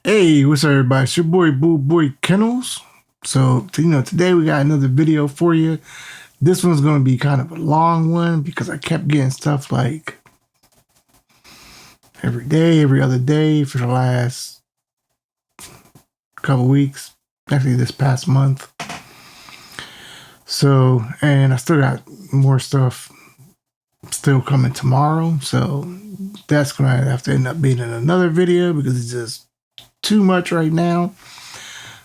Hey, what's up, everybody? It's your boy BULLBOYKENNELS. So, today we got another video for you. This one's going to be kind of a long one because I kept getting stuff like every day, every other day for the last couple weeks. Actually, this past month. So, and I still got more stuff still coming tomorrow. So, that's going to have to end up being in another video because it's just too much right now.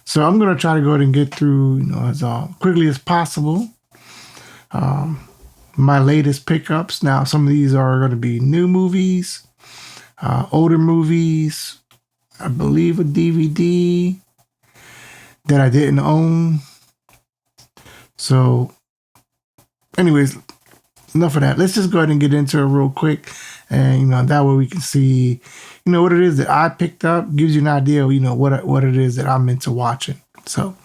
So I'm going to try to go ahead and get through, as quickly as possible. My latest pickups. Now, some of these are going to be new movies, older movies, I believe a DVD that I didn't own. So, anyways, enough of that. Let's just go ahead and get into it real quick. And, that way we can see, what it is that I picked up. Gives you an idea, what it is that I'm into watching. So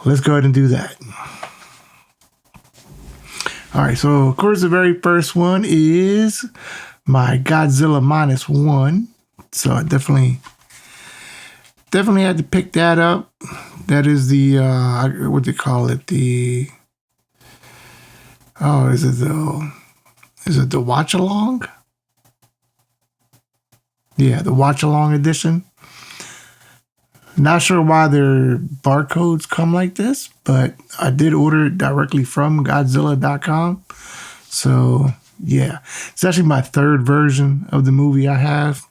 let's go ahead and do that. All right. So, of course, the very first one is my Godzilla -1. So I definitely had to pick that up. That is the, what do you call it? Is it the watch along? Yeah, the watch along edition. Not sure why their barcodes come like this, but I did order it directly from Godzilla.com. So yeah, it's actually my third version of the movie I have.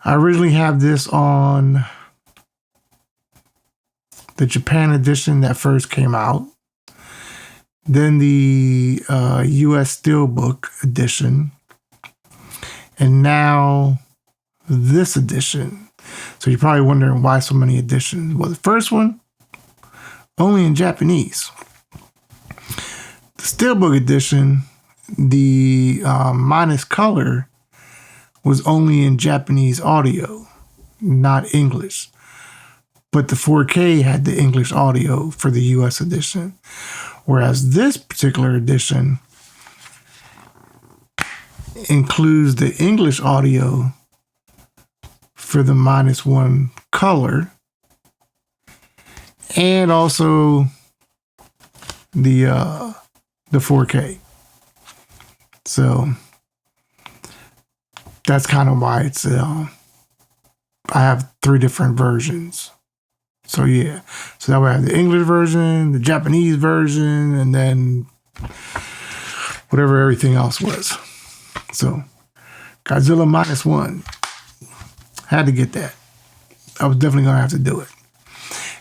I originally have this on the Japan edition that first came out. Then the US Steelbook edition. And now this edition. So you're probably wondering why so many editions. Well, the first one, only in Japanese. The Steelbook edition, the minus color, was only in Japanese audio, not English. But the 4K had the English audio for the US edition. Whereas this particular edition includes the English audio for the -1 color and also the 4K. So that's kind of why it's I have 3 different versions. So yeah, so that way I have the English version, the Japanese version, and then whatever everything else was. So Godzilla -1, had to get that. I was definitely gonna have to do it.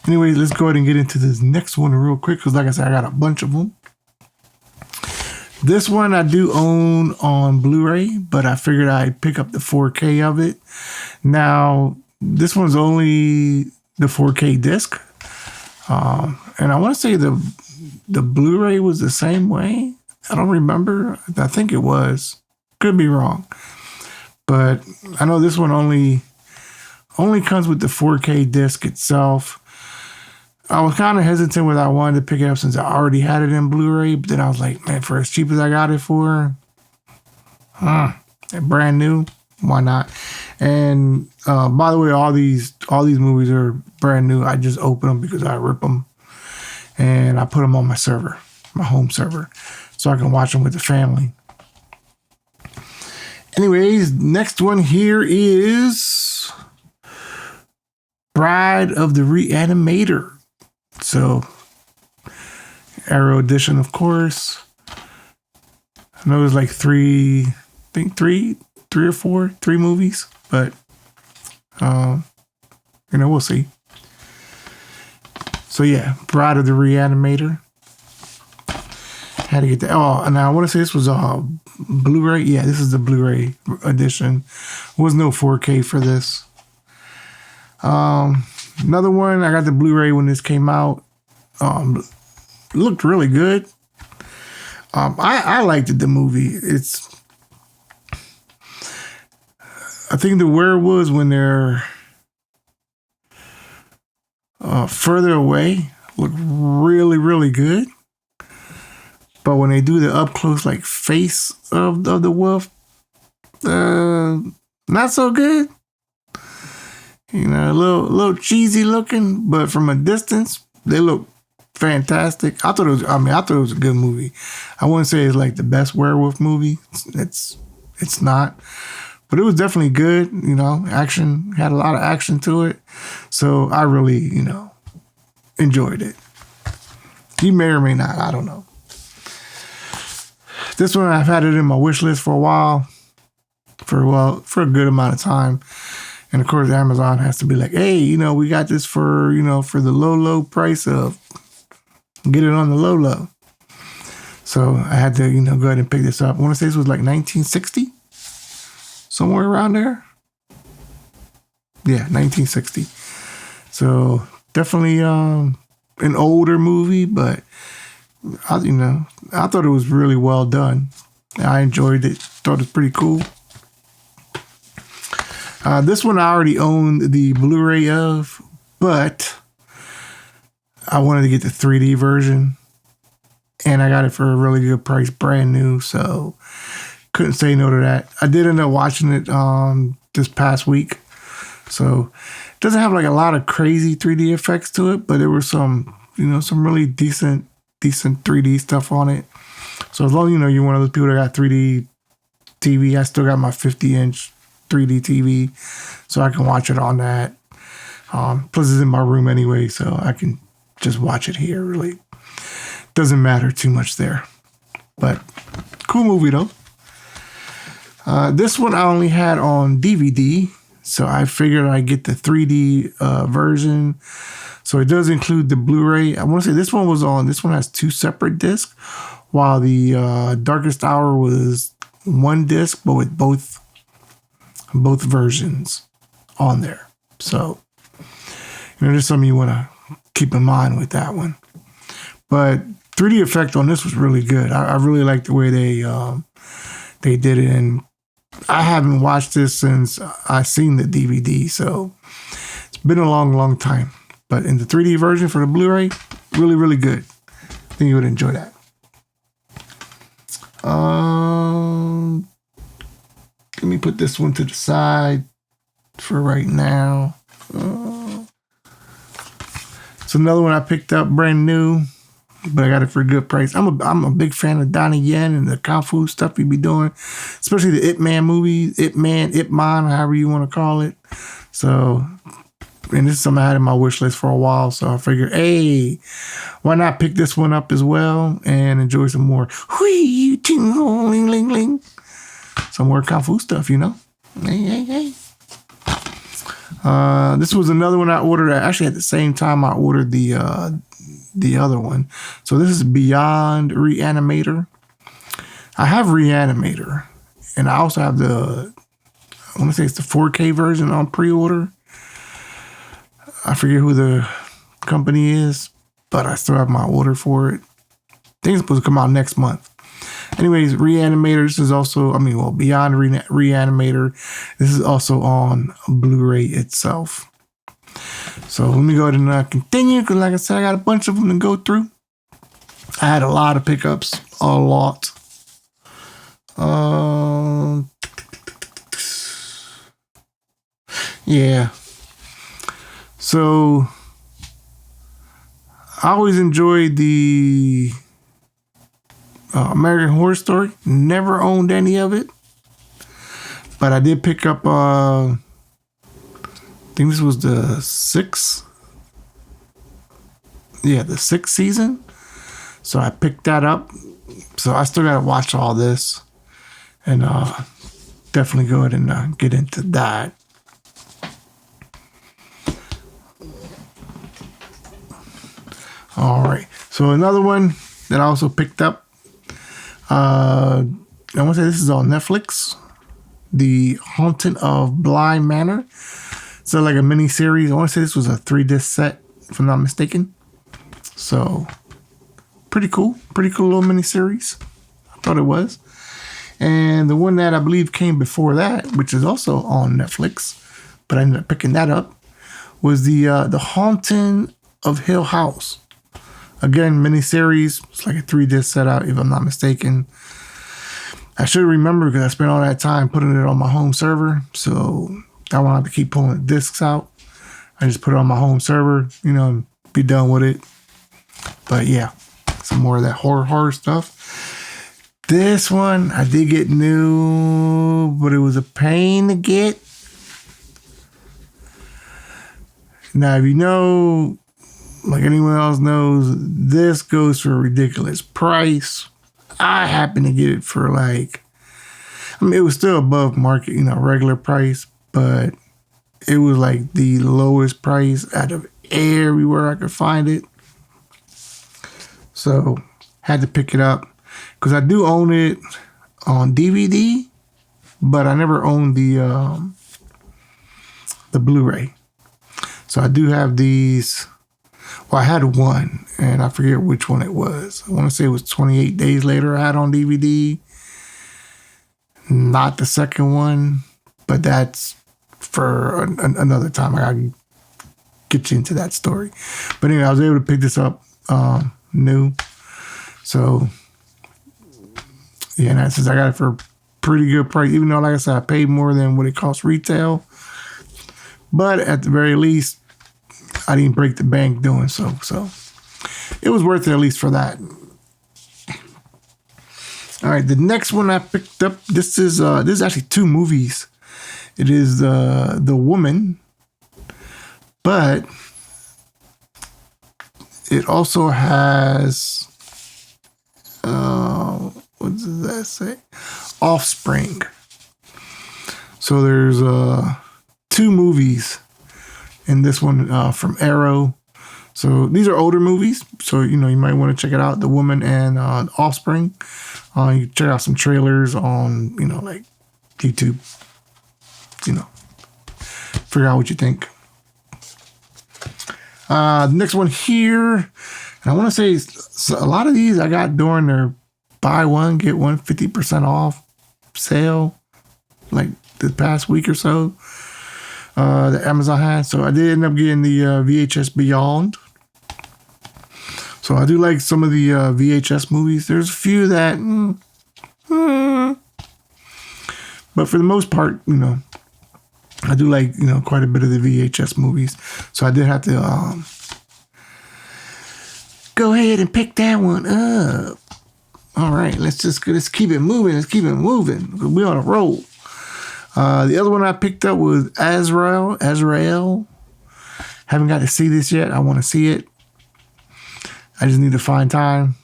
Anyway, let's go ahead and get into this next one real quick because, like I said, I got a bunch of them. This one I do own on Blu-ray, but I figured I'd pick up the 4K of it. Now, this one's only the 4K disc. And I want to say the Blu-ray was the same way. I don't remember. I think it was. Could be wrong. But I know this one only comes with the 4K disc itself. I was kind of hesitant whether I wanted to pick it up since I already had it in Blu-ray. But then I was like, man, for as cheap as I got it for, brand new, why not? And by the way, all these movies are brand new. I just open them because I rip them and I put them on my server, my home server, so I can watch them with the family. Anyways, next one here is Bride of the Re-Animator. So Arrow edition, of course. I know there's like three or four movies, but we'll see. So yeah, Bride of the Re-Animator. Had to get that. Oh, and I want to say this was a Blu-ray. Yeah, this is the Blu-ray edition. Was no 4K for this. Another one, I got the Blu-ray when this came out. Looked really good. I liked it, the movie. I think the Werewolves, when they're further away, look really, really good. But when they do the up close like face of the wolf, not so good. You know, a little cheesy looking, but from a distance, they look fantastic. I thought it was a good movie. I wouldn't say it's like the best werewolf movie. It's not, but it was definitely good. You know, action had a lot of action to it, so I really, you know, enjoyed it. You may or may not. I don't know. This one I've had it in my wish list for a while, for a good amount of time. And of course, Amazon has to be like, hey, you know, we got this for, you know, for the low price of, get it on the low. So I had to, you know, go ahead and pick this up. I want to say this was like 1960, somewhere around there. Yeah, 1960. So definitely an older movie, but I thought it was really well done. I enjoyed it. Thought it was pretty cool. This one I already owned the Blu-ray of, but I wanted to get the 3D version, and I got it for a really good price, brand new, so couldn't say no to that. I did end up watching it this past week, so it doesn't have like a lot of crazy 3D effects to it, but there were some really decent 3D stuff on it. So as long as, you know, you're one of those people that got 3D TV, I still got my 50-inch 3D TV, so I can watch it on that. Plus it's in my room anyway, so I can just watch it here. Really doesn't matter too much there, but cool movie though. This one I only had on DVD, so I figured I'd get the 3D version. So it does include the Blu-ray. I want to say this one has 2 separate discs, while the Darkest Hour was 1 disc, but with both versions on there. So, you know, there's something you want to keep in mind with that one. But 3D effect on this was really good. I really like the way they did it, and I haven't watched this since I seen the DVD, so it's been a long time. But in the 3D version for the Blu-ray, really, really good. I think you would enjoy that. Let me put this one to the side for right now. It's another one I picked up brand new, but I got it for a good price. I'm a big fan of Donnie Yen and the Kung Fu stuff he be doing, especially the Ip Man movies, Ip Man, however you want to call it. So, and this is something I had in my wish list for a while, so I figured, hey, why not pick this one up as well and enjoy some more ling ling ling. Some more Kung Fu stuff, you know? Hey. This was another one I ordered actually at the same time I ordered the other one. So this is Beyond Re-Animator. I have Re-Animator, and I also have I want to say it's the 4K version on pre-order. I forget who the company is, but I still have my order for it. I think it's supposed to come out next month. Anyways, Re-Animator, this is also, Beyond Re-Animator, this is also on Blu-ray itself. So let me go ahead and continue, because like I said, I got a bunch of them to go through. I had a lot of pickups, a lot. Yeah. So I always enjoyed the American Horror Story. Never owned any of it, but I did pick up. I think this was the 6th. Yeah, the 6th season. So I picked that up. So I still gotta watch all this, and definitely go ahead and get into that. All right. So another one that I also picked up. I want to say this is on Netflix. The Haunting of Bly Manor. So like a mini series. I want to say this was a 3-disc set, if I'm not mistaken. So pretty cool little mini series. I thought it was. And the one that I believe came before that, which is also on Netflix, but I ended up picking that up, was the Haunting of Hill House. Again, mini series. It's like a 3-disc set out, if I'm not mistaken. I should remember because I spent all that time putting it on my home server, so I won't have to keep pulling the discs out. I just put it on my home server, you know, and be done with it. But yeah, some more of that horror stuff. This one I did get new, but it was a pain to get. Now, if you know, like anyone else knows, this goes for a ridiculous price. I happened to get it for like, I mean, it was still above market, you know, regular price, but it was like the lowest price out of everywhere I could find it. So, had to pick it up because I do own it on DVD, but I never owned the Blu-ray. So I do have these. Well, I had one, and I forget which one it was. I want to say it was 28 Days Later I had on DVD. Not the second one, but that's for another time. I gotta get you into that story. But anyway, I was able to pick this up new. So, yeah, and since I got it for a pretty good price, even though, like I said, I paid more than what it cost retail. But at the very least, I didn't break the bank doing so. So it was worth it, at least for that. All right, the next one I picked up, this is actually two movies. It is The Woman, but it also has what does that say? Offspring. So there's two movies in this one from Arrow. So these are older movies. So, you know, you might want to check it out. The Woman and Offspring. You can check out some trailers on, you know, like YouTube. You know, figure out what you think. The next one here, and I want to say a lot of these I got during their buy one, get one 50% off sale, like the past week or so. The Amazon had. So I did end up getting the VHS Beyond. So I do like some of the VHS movies. There's a few that, but for the most part, you know, I do like, you know, quite a bit of the VHS movies. So I did have to go ahead and pick that one up. All right, let's keep it moving. Let's keep it moving. We're on a roll. The other one I picked up was Azrael. Haven't got to see this yet. I want to see it. I just need to find time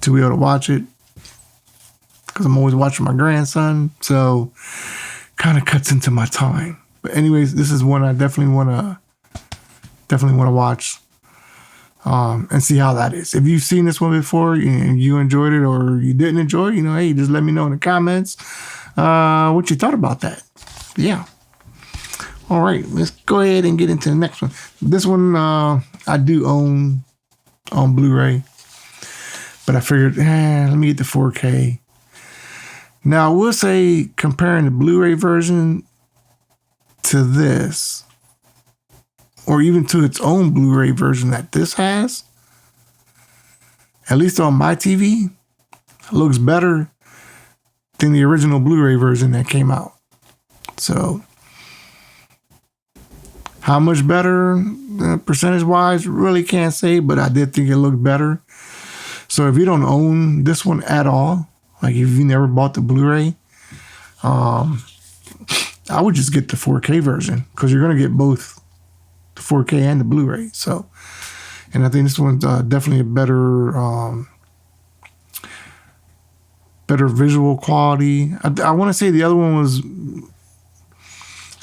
to be able to watch it because I'm always watching my grandson. So kind of cuts into my time. But anyways, this is one I definitely want to watch and see how that is. If you've seen this one before and you enjoyed it or you didn't enjoy it, you know, hey, just let me know in the comments what you thought about that. Yeah. All right, let's go ahead and get into the next one. This one I do own on Blu-ray, but I figured, let me get the 4K. Now, I will say, comparing the Blu-ray version to this, or even to its own Blu-ray version that this has, at least on my TV, it looks better than the original Blu-ray version that came out. So, how much better, percentage-wise, really can't say, but I did think it looked better. So if you don't own this one at all, like if you never bought the Blu-ray, I would just get the 4K version because you're going to get both the 4K and the Blu-ray. So, and I think this one's definitely a better visual quality. I want to say the other one was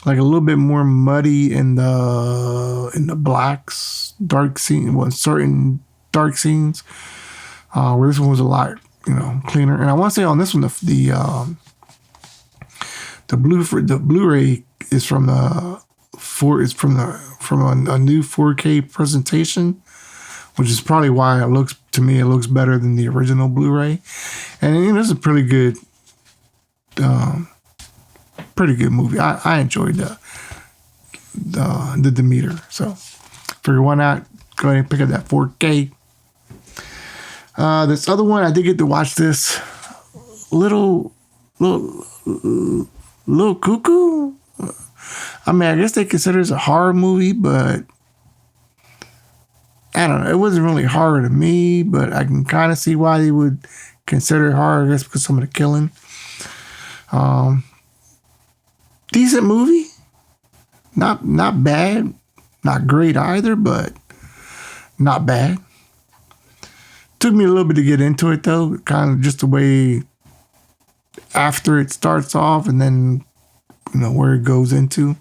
like a little bit more muddy in the blacks, dark scene, well, certain dark scenes, where this one was a lot, you know, cleaner. And I want to say on this one, the Blu-ray is from a new 4K presentation, which is probably why it looks better than the original Blu-ray. And you know, this is a pretty good movie. I enjoyed the Demeter. So figure why not go ahead and pick up that 4K. This other one, I did get to watch this little cuckoo. I mean, I guess they consider it a horror movie, but I don't know. It wasn't really horror to me, but I can kind of see why they would consider it horror. I guess because some of the killing. Decent movie. Not bad. Not great either, but not bad. Took me a little bit to get into it though. Kind of just the way after it starts off and then, where it goes into.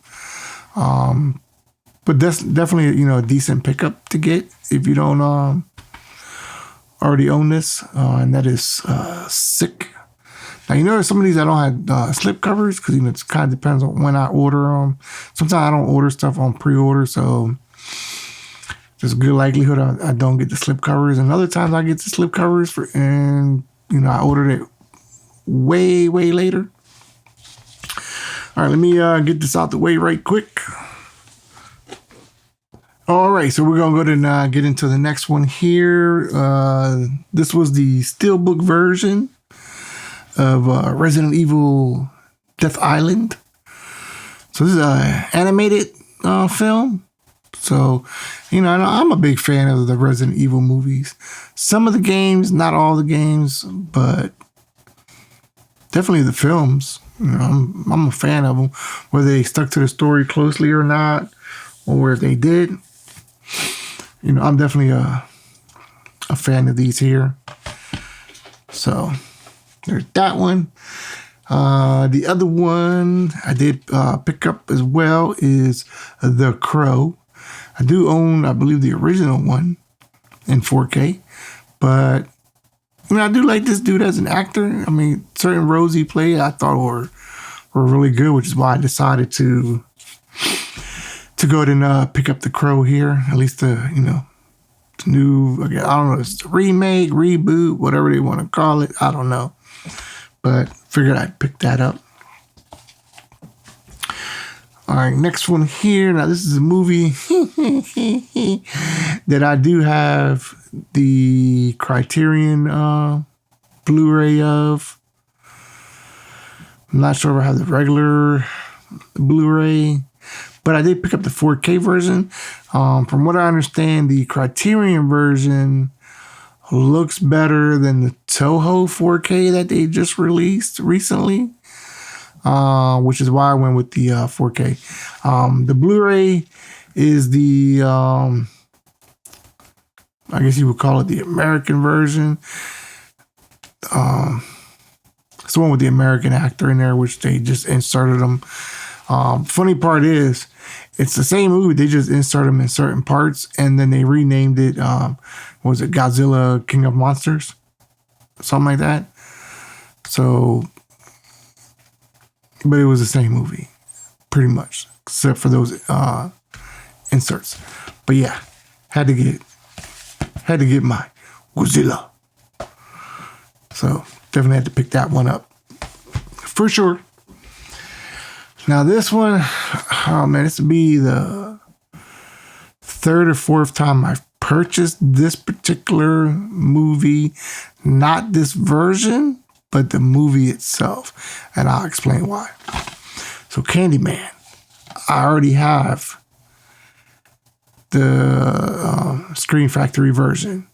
But that's definitely, a decent pickup to get if you don't already own this. And that is Sick. Now, some of these I don't have slip covers because, it kind of depends on when I order them. Sometimes I don't order stuff on pre-order, so there's a good likelihood I don't get the slip covers. And other times I get the slip covers and I ordered it way, way later. All right, let me get this out the way right quick. All right, so we're going to go ahead and get into the next one here. This was the Steelbook version of Resident Evil Death Island. So this is an animated film. So, I'm a big fan of the Resident Evil movies. Some of the games, not all the games, but definitely the films. I'm a fan of them, whether they stuck to the story closely or not, or if they did. I'm definitely a fan of these here. So there's that one. The other one I did pick up as well is The Crow. I do own, I believe, the original one in 4K, but I do like this dude as an actor. I mean, certain roles he played I thought were really good, which is why I decided to go ahead and pick up The Crow here. At least the new, I don't know, it's the remake, reboot, whatever they want to call it. I don't know, but figured I'd pick that up. All right, next one here. Now, this is a movie that I do have the Criterion Blu-ray of. I'm not sure if I have the regular Blu-ray, but I did pick up the 4K version. From what I understand, the Criterion version looks better than the Toho 4K that they just released recently. Which is why I went with the 4K. The Blu-ray is the, I guess you would call it the American version. It's the one with the American actor in there, which they just inserted them. Funny part is, it's the same movie. They just insert them in certain parts, and then they renamed it, what was it, Godzilla, King of Monsters? Something like that. So, but it was the same movie, pretty much, except for those inserts. But yeah, had to get my Godzilla. So definitely had to pick that one up for sure. Now this one, oh man, this would be the third or fourth time I've purchased this particular movie, not this version, but the movie itself, and I'll explain why. So Candyman, I already have the Screen Factory version.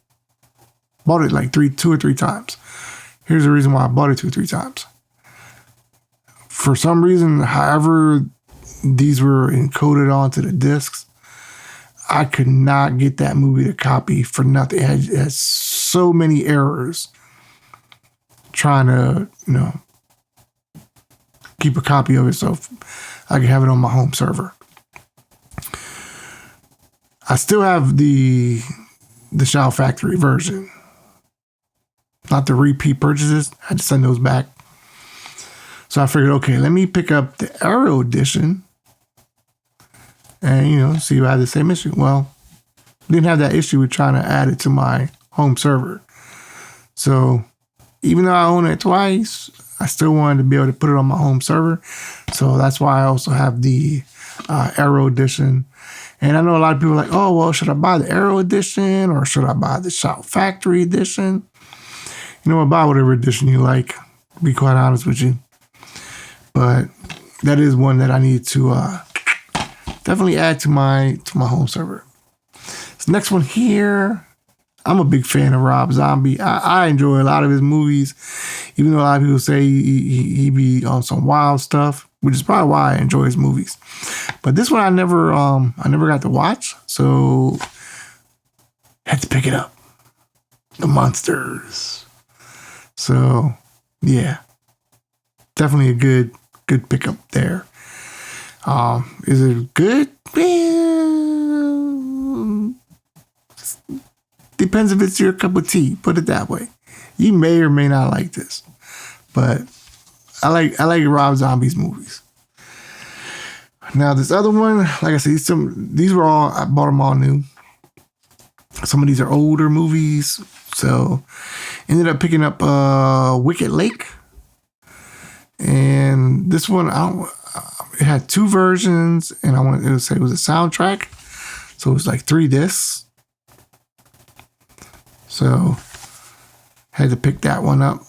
Bought it like 2 or 3 times. Here's the reason why I bought it 2 or 3 times. For some reason, however these were encoded onto the discs, I could not get that movie to copy for nothing. It has so many errors trying to, keep a copy of it so I can have it on my home server. I still have the Shout Factory version. Not the repeat purchases. I had to send those back. So I figured, okay, let me pick up the Arrow edition and, see if I had the same issue. Well, didn't have that issue with trying to add it to my home server. So even though I own it twice, I still wanted to be able to put it on my home server. So that's why I also have the Arrow edition. And I know a lot of people are like, oh, well, should I buy the Arrow edition or should I buy the Shout Factory edition? You know what, buy whatever edition you like, to be quite honest with you. But that is one that I need to definitely add to my home server. This next one here, I'm a big fan of Rob Zombie. I enjoy a lot of his movies, even though a lot of people say he be on some wild stuff, which is probably why I enjoy his movies. But this one I never got to watch, so had to pick it up. The Munsters. So yeah, definitely a good pickup there. Is it good? Depends if it's your cup of tea. Put it that way. You may or may not like this, but I like Rob Zombie's movies. Now this other one, like I said, these were all, I bought them all new. Some of these are older movies, so ended up picking up Wicked Lake, and this one it had 2 versions, and I wanted to say it was a soundtrack, so it was like 3 discs. So had to pick that one up.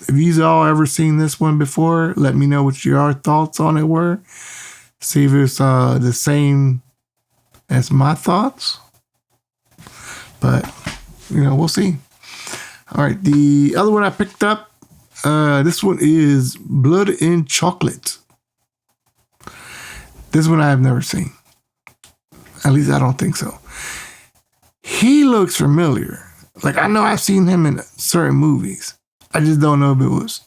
If you've all ever seen this one before, let me know what your thoughts on it were. See if it's the same as my thoughts. But, we'll see. All right, the other one I picked up, this one is Blood and Chocolate. This one I have never seen. At least I don't think so. He looks familiar. Like, I know I've seen him in certain movies. I just don't know if it was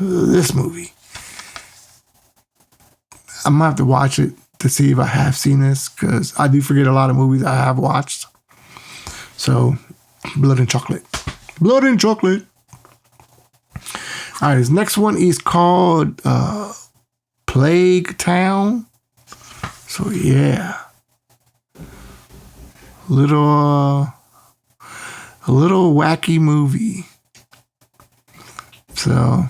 this movie. I'm going to have to watch it to see if I have seen this, because I do forget a lot of movies I have watched. So, Blood and Chocolate. Blood and Chocolate. All right, this next one is called Plague Town. So, yeah. A little wacky movie. So,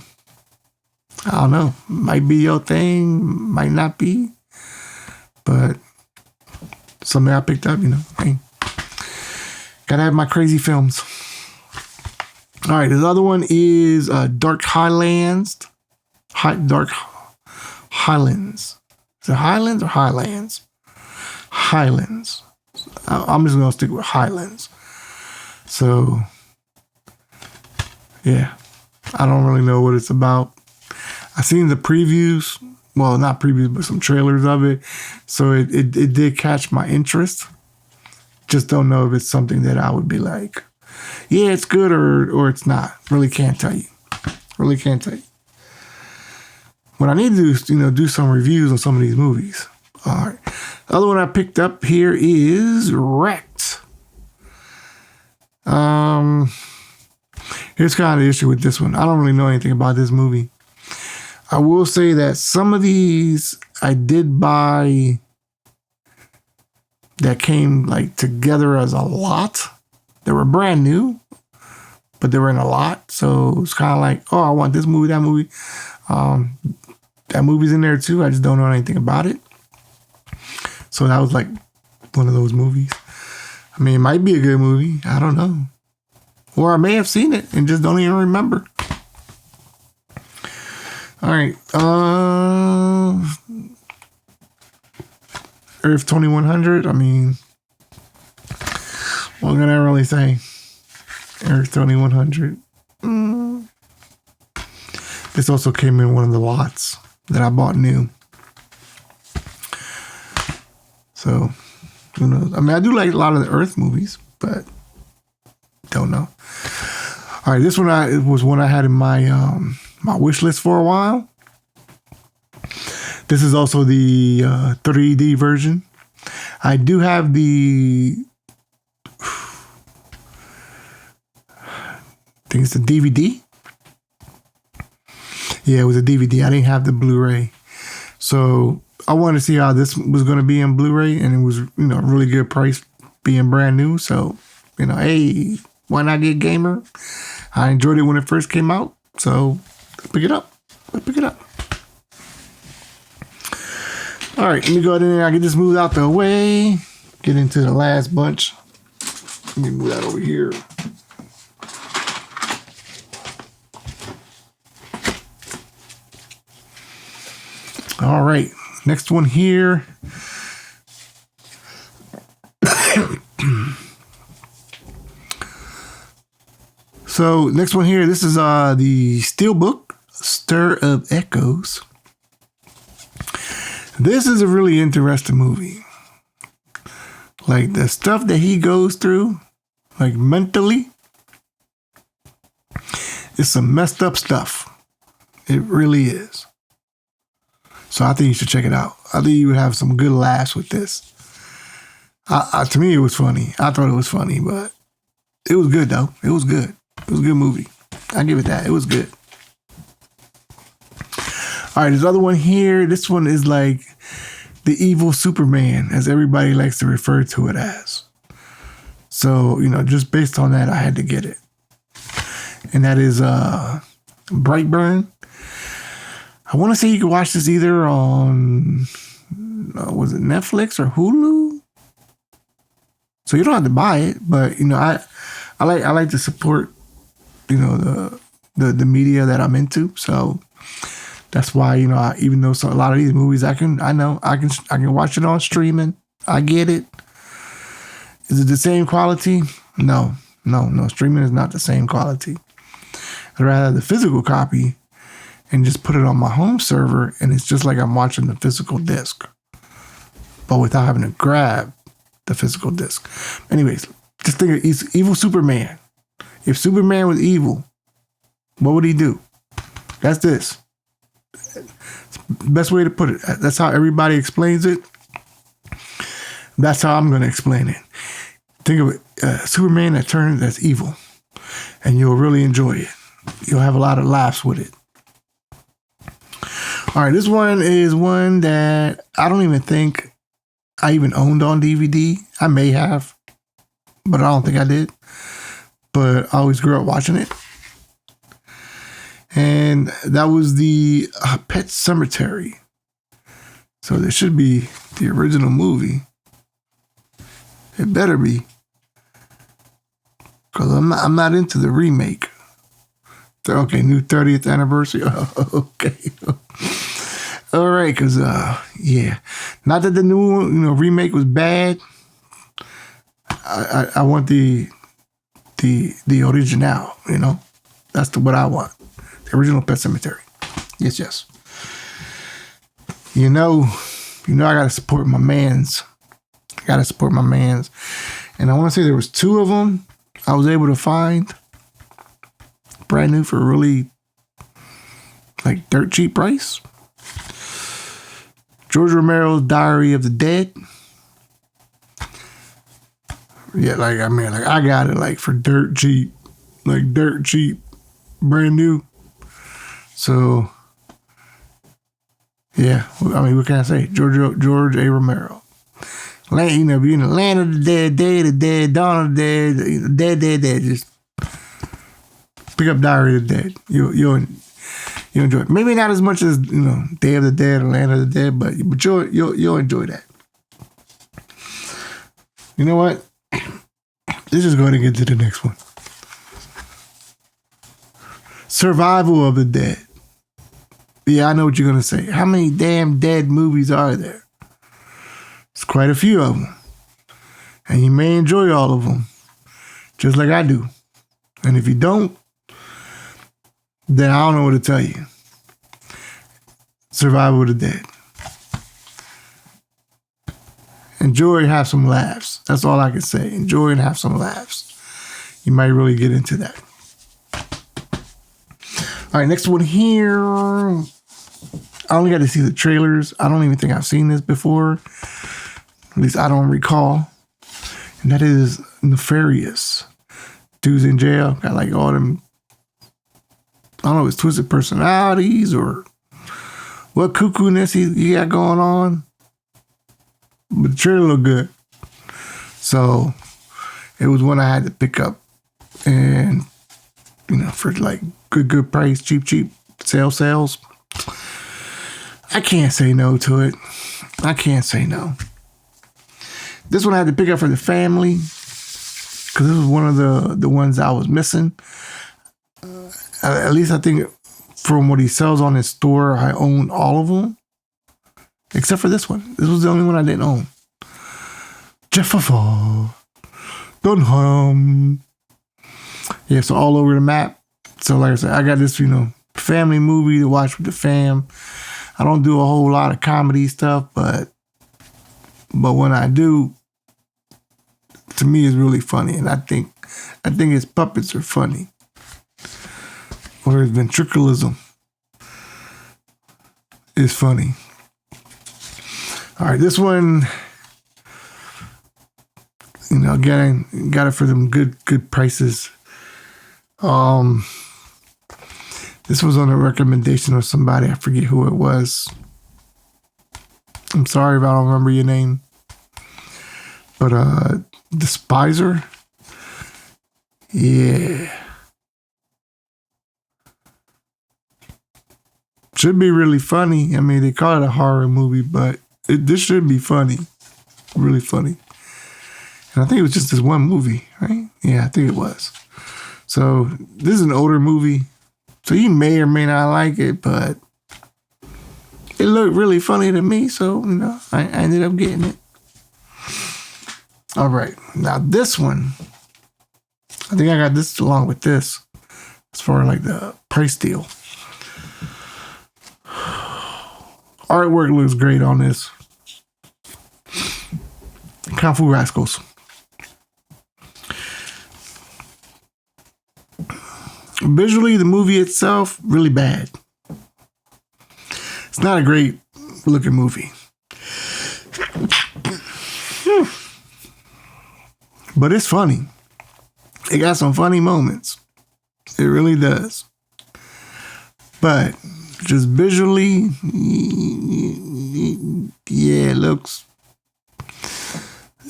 I don't know. Might be your thing, might not be. But something I picked up, hey. Gotta have my crazy films. All right, the other one is Dark Highlands. Dark Highlands. Is it Highlands or Highlands? Highlands. I'm just gonna stick with Highlands. So, yeah, I don't really know what it's about. I seen the previews. Well, not previews, but some trailers of it. So it did catch my interest. Just don't know if it's something that I would be like, yeah, it's good or it's not. Really can't tell you. Really can't tell you. What I need to do is, do some reviews on some of these movies. All right. The other one I picked up here is Wrecked. Here's kind of the issue with this one. I don't really know anything about this movie. I will say that some of these I did buy that came like together as a lot. They were brand new, but they were in a lot. So it's kind of like, oh, I want this movie, that movie. That movie's in there too. I just don't know anything about it. So that was like one of those movies. I mean, it might be a good movie. I don't know. Or I may have seen it and just don't even remember. All right. Earth 2100. I mean, what can I really say? Earth 2100. This also came in one of the lots that I bought new. So, who knows? I mean, I do like a lot of the Earth movies, but don't know. All right, this one was one I had in my my wish list for a while. This is also the 3D version. I do have the, I think it's the DVD. Yeah, it was a DVD. I didn't have the Blu-ray. So I wanted to see how this was going to be in Blu-ray, and it was, a really good price being brand new. So, hey, why not get gamer? I enjoyed it when it first came out. So pick it up. Pick it up. All right, let me go ahead and I get this moved out the way. Get into the last bunch. Let me move that over here. All right. Next one here. So next one here, this is the Steelbook, Stir of Echoes. This is a really interesting movie. Like the stuff that he goes through, like mentally, it's some messed up stuff. It really is. So I think you should check it out. I think you would have some good laughs with this. To me, it was funny. I thought it was funny, but it was good though. It was good. It was a good movie. I give it that. It was good. All right, there's another one here. This one is like the evil Superman, as everybody likes to refer to it as. So, just based on that, I had to get it. And that is Brightburn. I want to say you could watch this either on, was it Netflix or Hulu? So you don't have to buy it, but I like to support the media that I'm into. So that's why even though a lot of these movies I can watch it on streaming. I get it. Is it the same quality? No. Streaming is not the same quality. I'd rather have the physical copy and just put it on my home server, and it's just like I'm watching the physical disc, but without having to grab the physical disc. Anyways, just think of evil Superman. If Superman was evil, what would he do? That's this. Best way to put it. That's how everybody explains it. That's how I'm going to explain it. Think of it, Superman that's evil, and you'll really enjoy it. You'll have a lot of laughs with it. All right, this one is one that I don't even think I even owned on DVD. I may have, but I don't think I did. But I always grew up watching it. And that was the Pet Sematary. So there should be the original movie. It better be. Because I'm not into the remake. Okay, new 30th anniversary. Okay. All right, because, yeah. Not that the new remake was bad. I want the original, That's what I want. The original Pet Sematary. Yes. I got to support my mans. And I want to say there was 2 of them I was able to find. Brand new for a really dirt cheap price. George Romero's Diary of the Dead. Yeah, I got it for dirt cheap. Brand new. So yeah, what can I say? George A. Romero. Be in the land of the dead, day of the dead, dawn of the dead, dead. Just pick up Diary of the Dead. You'll enjoy it. Maybe not as much as Day of the Dead or Land of the Dead, but you'll enjoy that. You know what? Let's just go ahead and get to the next one. Survival of the Dead. Yeah, I know what you're gonna say. How many damn dead movies are there? It's quite a few of them, and you may enjoy all of them, just like I do. And if you don't, then I don't know what to tell you. Survival of the Dead. Enjoy and have some laughs. That's all I can say. Enjoy and have some laughs. You might really get into that. All right, next one here. I only got to see the trailers. I don't even think I've seen this before. At least I don't recall. And that is Nefarious. Dude's in jail. Got all them, I don't know, his twisted personalities or what cuckoo-ness he got going on. But the trailer looked good. So it was one I had to pick up. And, for good price, cheap, sales. I can't say no to it. I can't say no. This one I had to pick up for the family because this was one of the ones I was missing. At least I think from what he sells on his store, I own all of them. except for this one. This was the only one I didn't own. Jefferson, Dunham. Yeah, so all over the map. So like I said, I got this, family movie to watch with the fam. I don't do a whole lot of comedy stuff, but when I do, to me, it's really funny, and I think his puppets are funny, or his ventriloquism is funny. All right, this one, again, got it for them good prices. This was on a recommendation of somebody. I forget who it was. I'm sorry if I don't remember your name. But Despiser. Yeah. Should be really funny. I mean, they call it a horror movie, but this should be funny. Really funny. And I think it was just this one movie, right? Yeah, I think it was. So this is an older movie. So you may or may not like it, but it looked really funny to me. So, I ended up getting it. All right. Now this one, I think I got this along with this as far as like the price deal. Artwork looks great on this. Fu Rascals. Visually, the movie itself, really bad. It's not a great looking movie. But it's funny. It got some funny moments. It really does. But just visually, yeah, it looks,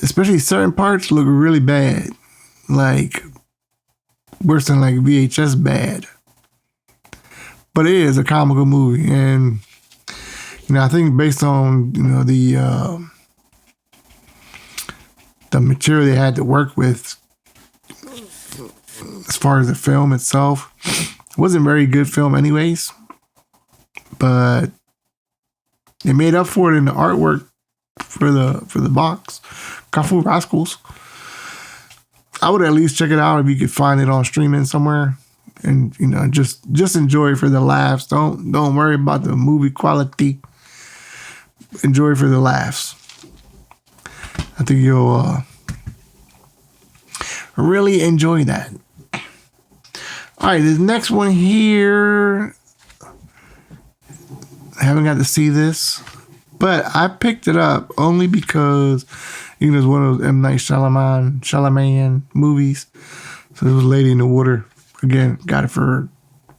especially certain parts look really bad. Like, worse than like VHS bad. But it is a comical movie. And, I think based on, the material they had to work with as far as the film itself, it wasn't a very good film anyways. But they made up for it in the artwork for the box. Fu Rascals. I would at least check it out if you could find it on streaming somewhere, and just enjoy it for the laughs. Don't worry about the movie quality. Enjoy it for the laughs. I think you'll really enjoy that. All right, the next one here, I haven't got to see this, but I picked it up only because it's one of those M. Night Shyamalan movies. So it was Lady in the Water. Again, got it for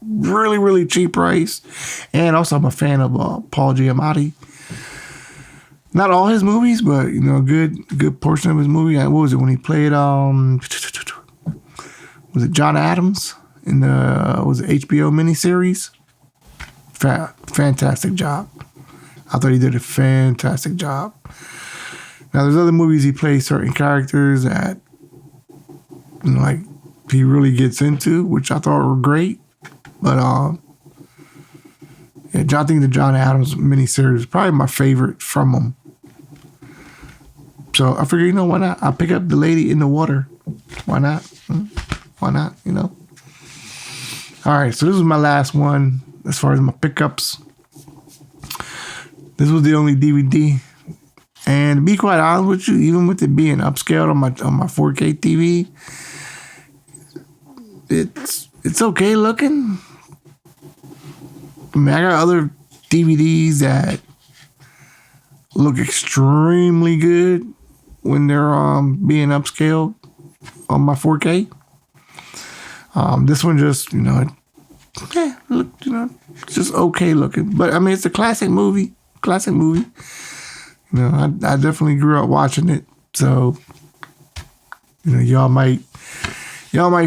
really, really cheap price. And also I'm a fan of Paul Giamatti. Not all his movies, but a good portion of his movie. What was it when he played was it John Adams in the HBO miniseries? Fantastic job. I thought he did a fantastic job. Now, there's other movies he plays certain characters that, like, he really gets into, which I thought were great. But, yeah, I think the John Adams miniseries is probably my favorite from him. So I figured, why not? I'll pick up The Lady in the Water. Why not? Why not, All right, so this is my last one as far as my pickups. This was the only DVD. And to be quite honest with you, even with it being upscaled on my 4K TV, it's okay looking. I mean, I got other DVDs that look extremely good when they're being upscaled on my 4K. This one just, just okay looking. But I mean, it's a classic movie. I definitely grew up watching it, so y'all might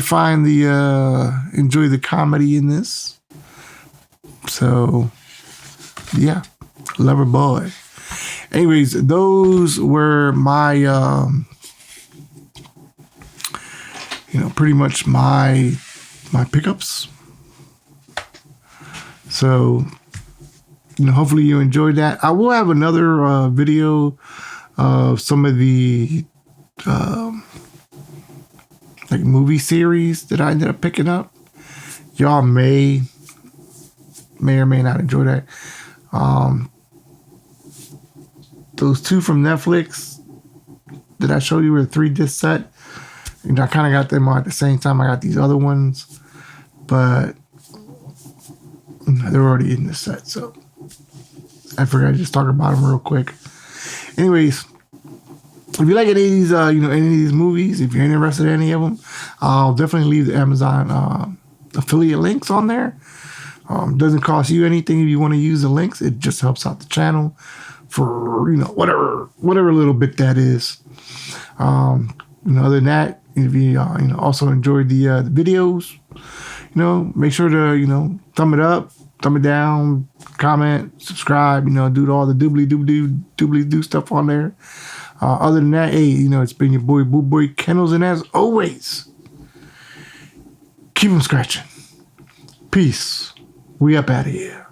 find enjoy the comedy in this. So yeah, Loverboy. Anyways, those were my pretty much my pickups. So hopefully you enjoyed that. I will have another video of some of the like movie series that I ended up picking up. Y'all may or may not enjoy that. Those two from Netflix that I showed you were a 3-disc set. I kind of got them at the same time I got these other ones, but they're already in the set, so I forgot to just talk about them real quick. Anyways, if you like any of these, any of these movies, if you're interested in any of them, I'll definitely leave the Amazon affiliate links on there. Doesn't cost you anything if you want to use the links. It just helps out the channel for whatever little bit that is. Other than that, if you also enjoyed the videos, make sure to thumb it up, thumb it down, comment, subscribe. Do all the doobly do stuff on there. Other than that, hey, it's been your boy BULLBOYKENNELS, and as always, keep them scratching. Peace. We up out of here.